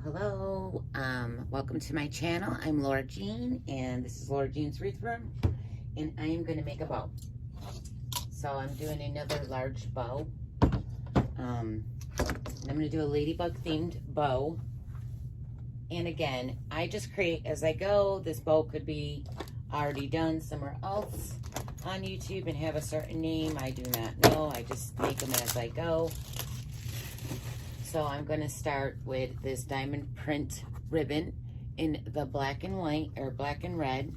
Hello. Welcome to my channel. I'm Laura Jean, and this is Laura Jean's Wreath Room, and I am going to make a bow. So I'm doing another large bow. I'm going to do a ladybug themed bow. And again, I just create as I go. This bow could be already done somewhere else on YouTube and have a certain name. I do not know. I just make them as I go. So I'm going to start with this diamond print ribbon in the black and white, or black and red.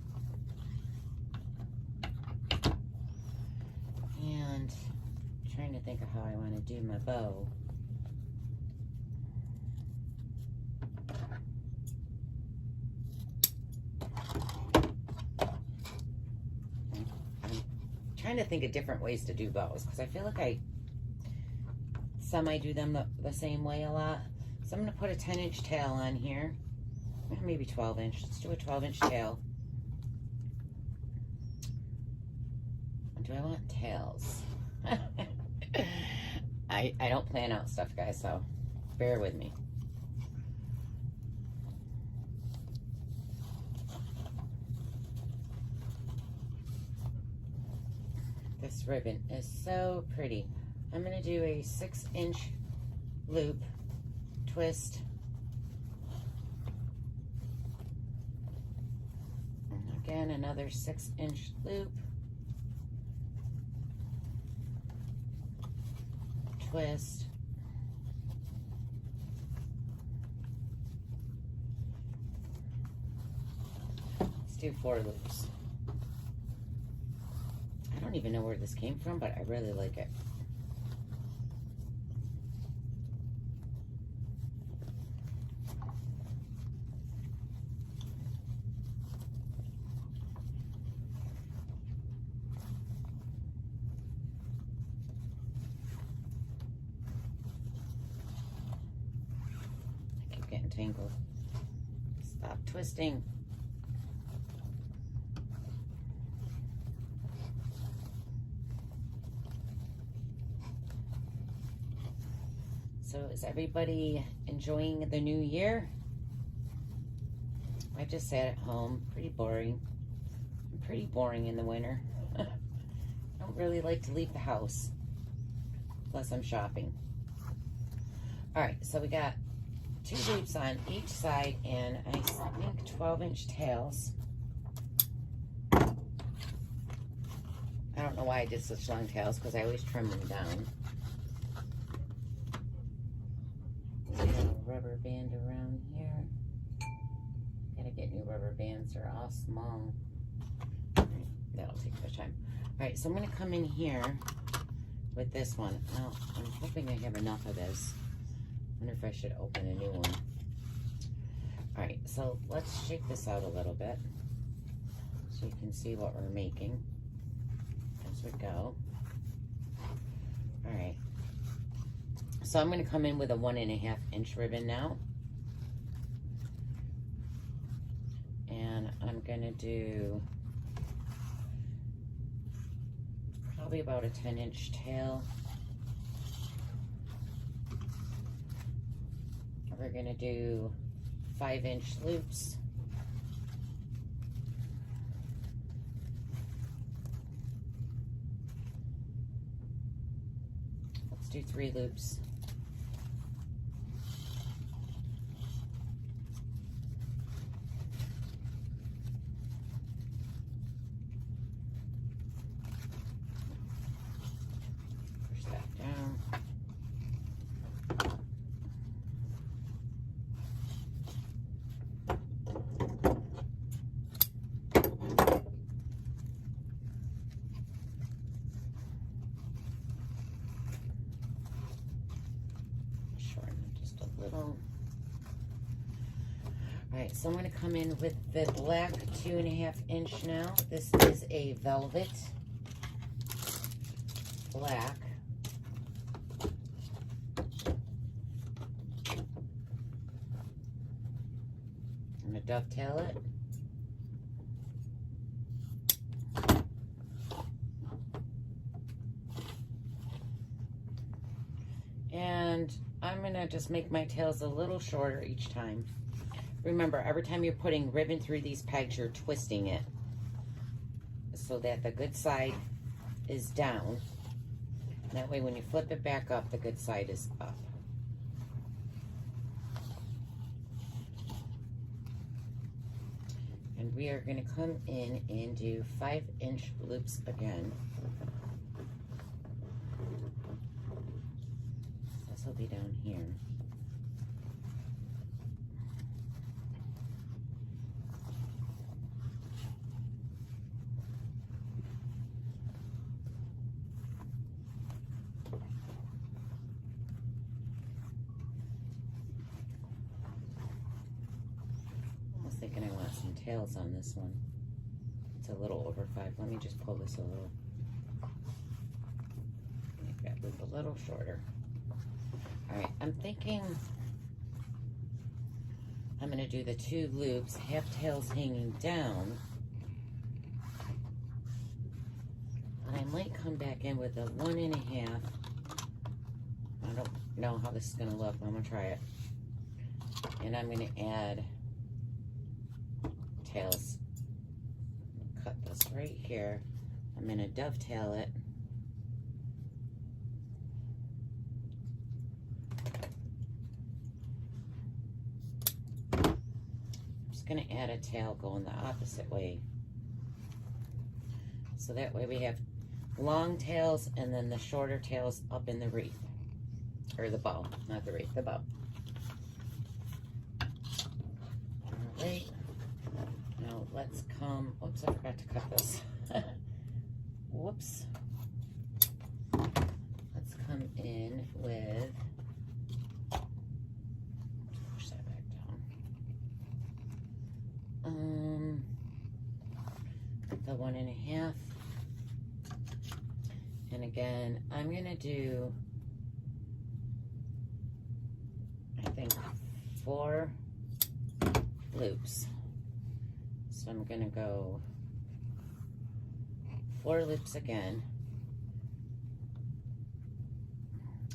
And I'm trying to think of how I want to do my bow. I'm trying to think of different ways to do bows, because I feel like I do them the same way a lot. So I'm going to put a 10-inch tail on here. Maybe 12-inch. Let's do a 12-inch tail. Do I want tails? I don't plan out stuff, guys, so bear with me. This ribbon is so pretty. I'm going to do a 6-inch loop, twist, and again another 6-inch loop, twist, let's do 4 loops. I don't even know where this came from, but I really like it. Tangled. Stop twisting. So is everybody enjoying the new year? I just sat at home, pretty boring. I'm pretty boring in the winter. I don't really like to leave the house unless I'm shopping. All right, so we got 2 loops on each side, and I think 12-inch tails. I don't know why I did such long tails, because I always trim them down. Got a rubber band around here. Gotta get new rubber bands, they're all small. All right, that'll take much time. All right, so I'm gonna come in here with this one. Now, I'm hoping I have enough of this. I wonder if I should open a new one. All right, so let's shake this out a little bit so you can see what we're making as we go. All right, so I'm going to come in with a 1.5-inch ribbon now, and I'm going to do probably about a 10-inch tail. We're going to do 5-inch loops. Let's do 3 loops. Push that down. Alright, so I'm going to come in with the black 2.5-inch now. This is a velvet black. I'm going to dovetail it. And I'm gonna just make my tails a little shorter each time. Remember, every time you're putting ribbon through these pegs, you're twisting it so that the good side is down. That way when you flip it back up, the good side is up. And we are gonna come in and do 5-inch loops again. This will be down here. Thinking I want some tails on this one. It's a little over 5. Let me just pull this a little. Make that loop a little shorter. Alright, I'm thinking I'm going to do the 2 loops, half tails hanging down. And I might come back in with a 1.5. I don't know how this is going to look, but I'm going to try it. And I'm going to add tails. Cut this right here. I'm going to dovetail it. I'm just going to add a tail going the opposite way. So that way we have long tails and then the shorter tails up in the wreath. Or the bow. Not the wreath, the bow. Alright. Now let's come, oops, I forgot to cut this. Whoops. Let's come in with, push that back down. The 1.5. And again, I'm gonna do, I think, 4 loops. So I'm going to go 4 loops again.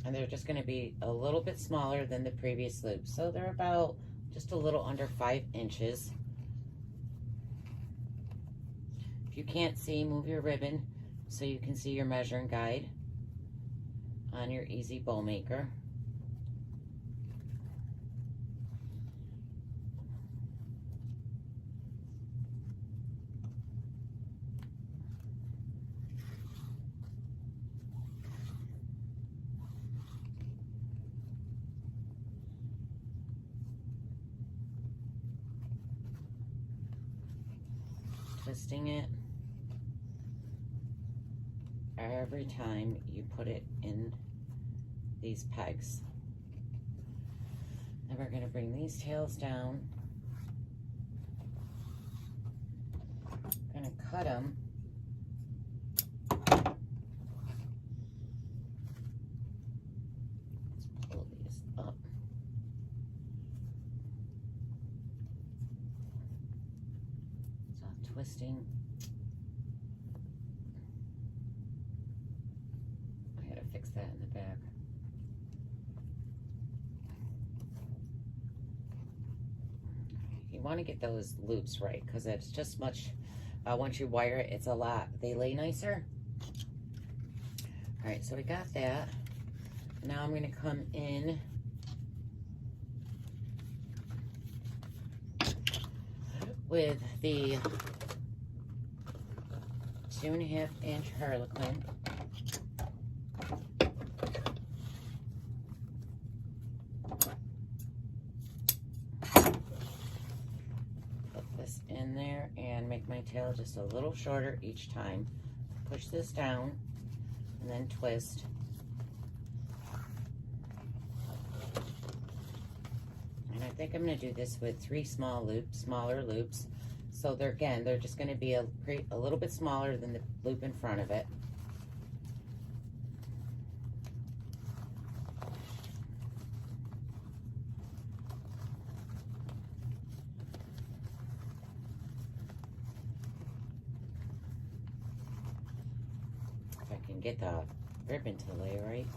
And they're just going to be a little bit smaller than the previous loops. So they're about just a little under 5 inches. If you can't see, move your ribbon so you can see your measuring guide on your Easy Bow Maker. Twisting it every time you put it in these pegs. Then we're going to bring these tails down. Going to cut them. Let's pull these up. Twisting. I gotta fix that in the back. You want to get those loops right because it's just much, once you wire it, it's a lot. They lay nicer. Alright, so we got that. Now I'm going to come in with the 2.5-inch Harlequin. Put this in there and make my tail just a little shorter each time. Push this down and then twist. And I think I'm going to do this with 3 smaller loops. So they're just going to be a little bit smaller than the loop in front of it. If I can get the ribbon to lay right.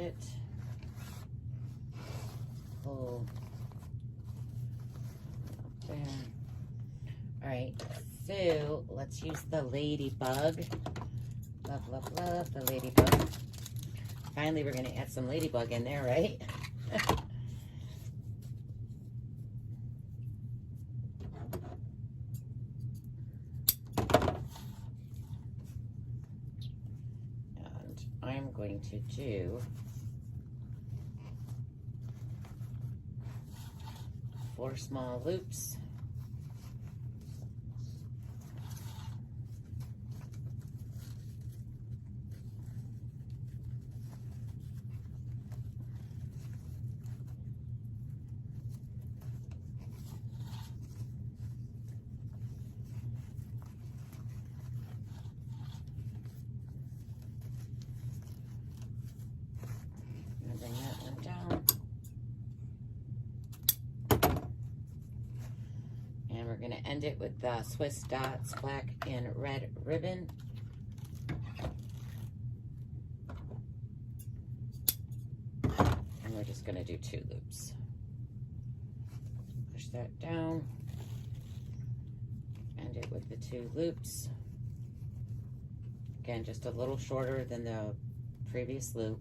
it. Pull up there. All right, so let's use the ladybug. Love, love, love the ladybug. Finally, we're gonna add some ladybug in there, right? And I'm going to do 4 small loops. Bring that one down. And we're going to end it with the Swiss dots, black and red ribbon. And we're just going to do 2 loops. Push that down. End it with the 2 loops. Again, just a little shorter than the previous loop.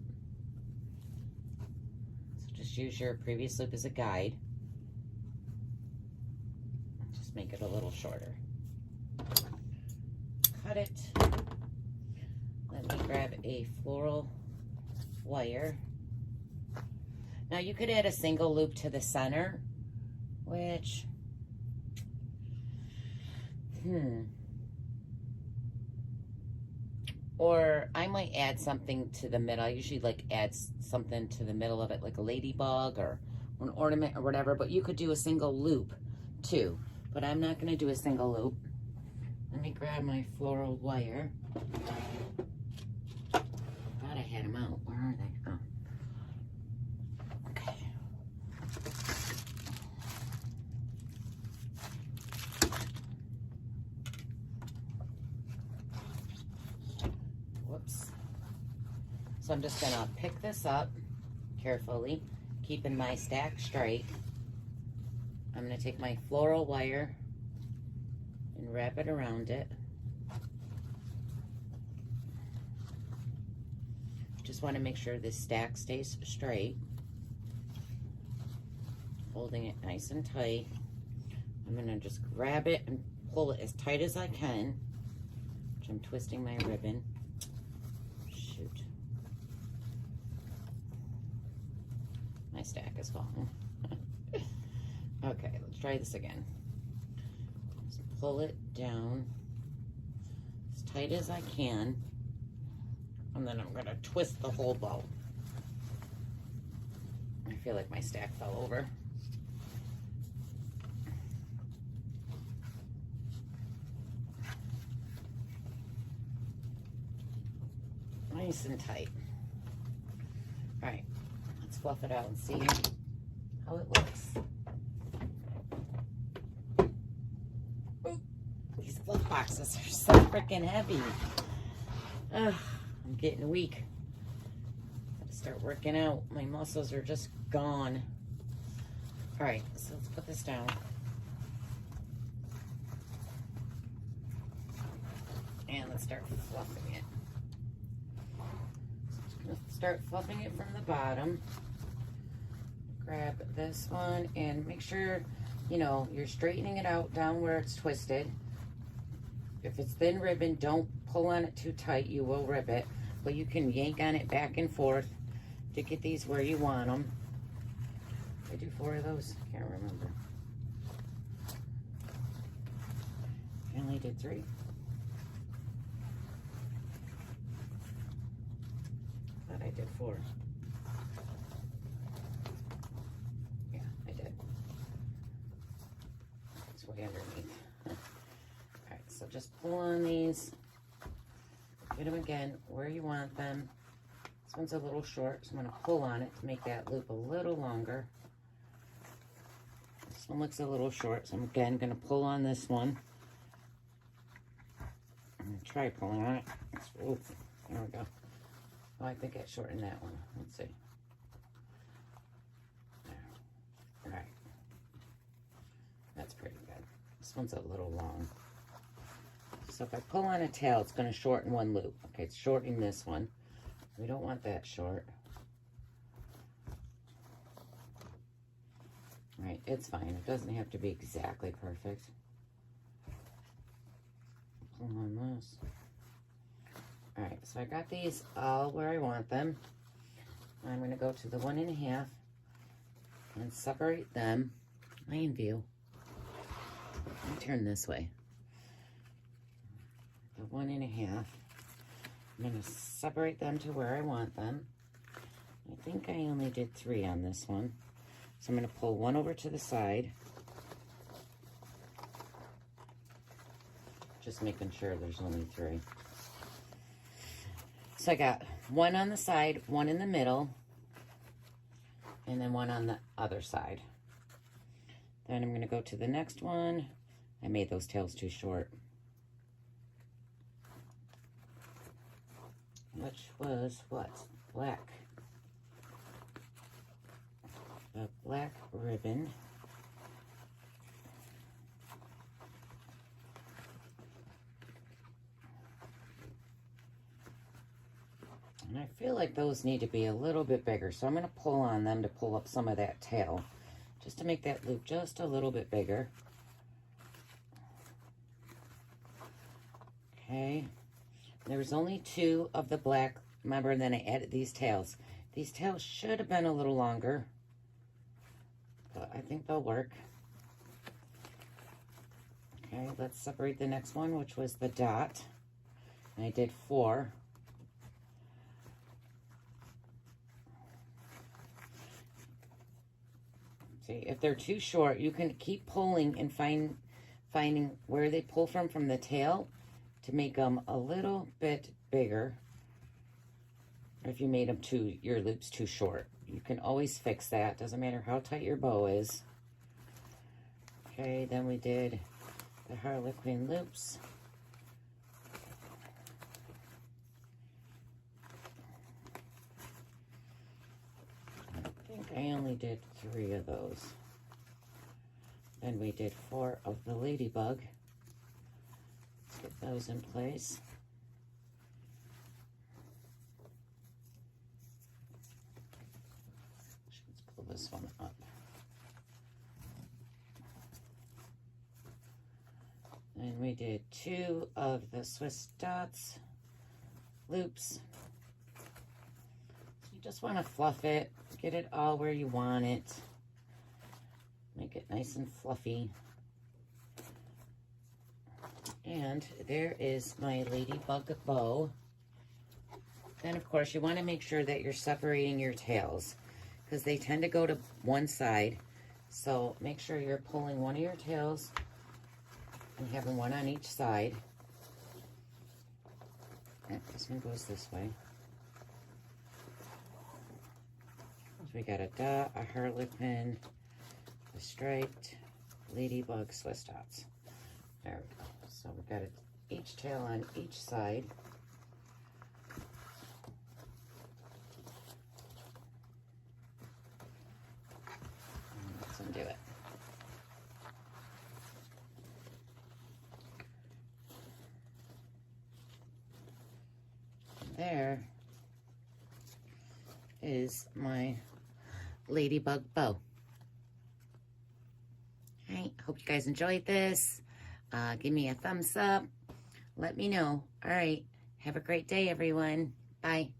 Just use your previous loop as a guide. Just make it a little shorter. Cut it. Let me grab a floral wire. Now you could add a single loop to the center, which, or I might add something to the middle. I usually like add something to the middle of it, like a ladybug or an ornament or whatever, but you could do a single loop too. But I'm not gonna do a single loop. Let me grab my floral wire. Thought I had them out. Where are they? Oh. Okay. Whoops. So I'm just gonna pick this up carefully, keeping my stack straight. I'm gonna take my floral wire and wrap it around it. Just want to make sure this stack stays straight. Holding it nice and tight. I'm gonna just grab it and pull it as tight as I can. Which I'm twisting my ribbon. Shoot. My stack is falling. Okay, let's try this again. Just pull it down as tight as I can. And then I'm gonna twist the whole bow. I feel like my stack fell over. Nice and tight. All right, let's fluff it out and see how it looks. Ooh, these fluff boxes are so freaking heavy. Ugh. I'm getting weak. Gotta start working out. My muscles are just gone. All right, so let's put this down. And let's start fluffing it. So I'm gonna start fluffing it from the bottom. Grab this one and make sure, you know, you're straightening it out down where it's twisted. If it's thin ribbon, don't pull on it too tight. You will rip it. But you can yank on it back and forth to get these where you want them. Did I do 4 of those? Can't remember. I only did 3. Thought I did 4. Yeah, I did. It's way underneath. Alright, so just pull on these. Get them again where you want them. This one's a little short, so I'm going to pull on it to make that loop a little longer. This one looks a little short, so I'm again going to pull on this one. I'm going to try pulling on it. Oops, there we go. Oh, I think I shortened that one. Let's see. There. All right. That's pretty good. This one's a little long. So if I pull on a tail, it's going to shorten one loop. Okay, it's shortening this one. We don't want that short. All right, it's fine. It doesn't have to be exactly perfect. Pull on this. All right, so I got these all where I want them. I'm going to go to the 1.5 and separate them. Line view. Let me turn this way. The 1.5. I'm going to separate them to where I want them. I think I only did 3 on this one. So I'm going to pull one over to the side. Just making sure there's only 3. So I got 1 on the side, 1 in the middle, and then 1 on the other side. Then I'm going to go to the next one. I made those tails too short. Which was what? Black. The black ribbon. And I feel like those need to be a little bit bigger, so I'm going to pull on them to pull up some of that tail, just to make that loop just a little bit bigger. Okay. There was only 2 of the black. Remember, and then I added these tails. These tails should have been a little longer, but I think they'll work. Okay, let's separate the next one, which was the dot. And I did 4. See, if they're too short, you can keep pulling and finding where they pull from the tail to make them a little bit bigger. If you made them your loops too short, you can always fix that. Doesn't matter how tight your bow is. Okay, then we did the Harlequin loops. I think I only did 3 of those. Then we did 4 of the ladybug. Let's get those in place. Let's pull this one up. And we did 2 of the Swiss dots loops. So you just want to fluff it, get it all where you want it. Make it nice and fluffy. And there is my ladybug bow. Then of course you want to make sure that you're separating your tails, because they tend to go to one side. So make sure you're pulling one of your tails and having one on each side. And this one goes this way. So we got a dot, a harlequin, a striped ladybug Swiss dots. There we go. So we've got each tail on each side. And let's undo it. There is my ladybug bow. All right, hope you guys enjoyed this. Give me a thumbs up. Let me know. All right, have a great day, everyone. Bye.